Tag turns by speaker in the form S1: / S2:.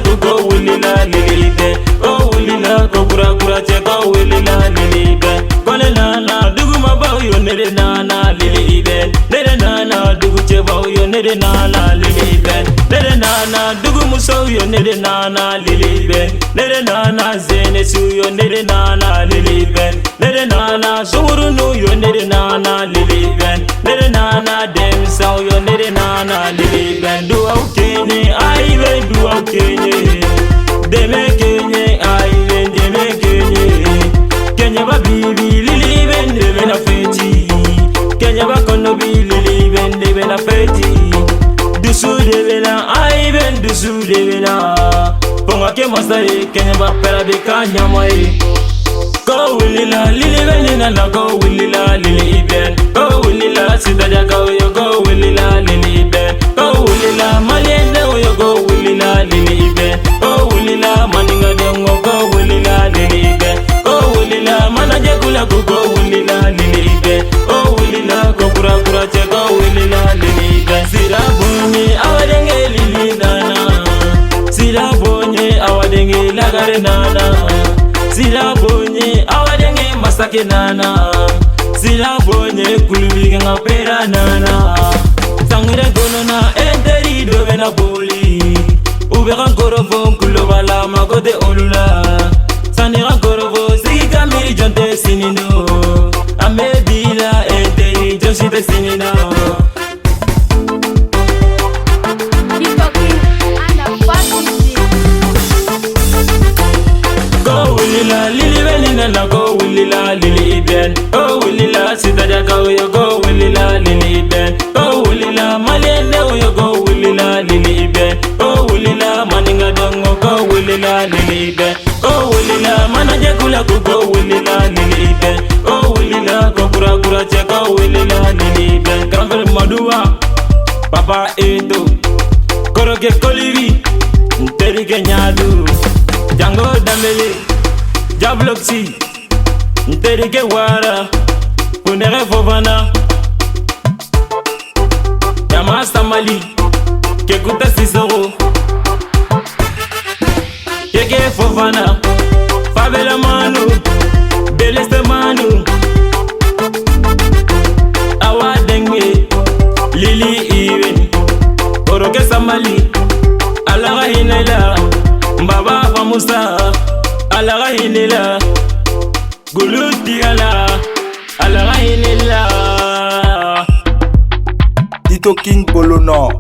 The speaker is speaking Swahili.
S1: ko go wulila lilibe o wulila ko kura kura che ko wulila lilibe kole nana dugu ma ba yo nere nana lilibe nere nana dugu che ba yo nere nana lilibe nere nana dugu muso yo nere nana lilibe nere nana zene su yo nere nana lilibe nere nana sunguru nu yo nere nana lilibe nere nana dem sa yo nere nana lilibe du au kenye ai be du au kenye deme kenye ai be deme kenye kenye ba bibi lilibe deme na feti kenye ba kono bi lilibe deme na feti dusu deme na ai be dusu deme na ponga ke masai kenye ba pera be kanya mai go wulila lilibe na na go wulila lilibe go wulila sidaja go yo go wulila lilibe go wulila malende yo go wulila lilibe go wulila maninga dengo go wulila lilibe go wulila manaje kula go wulila lilibe go wulila go kura kura che go wulila lilibe sira bonye awadenge lilidana sira bonye awadenge lagare nana sira bonye awadenge masake nana sira bonye kulubi nga pera nana sangre gono na enteri dove na boli ube kan korofo kulobala magote olula sanira korofo sigi kamiri jonte sinino amebila enteri josite sinino na go wulila lilibe go wulila sidaja go yo go wulila lilibe go wulila malende yo go wulila lilibe go wulila maninga dongo go wulila lilibe go wulila manaje kula go wulila lilibe go wulila go kura kura che go wulila lilibe grand madua papa edo koroge koliri nterike nyadu jango dambele Jabloxi, nterike wara, kunere fofana Yamasta Mali, kekuta sisoro Keke fofana, Fabela manu, Beleste manu Awa denge, Lili Iwen Oroke Samali, Alaga Hinela, Mbaba Famusa Alaga hinila guluti alaga hinila
S2: Tito King Bolono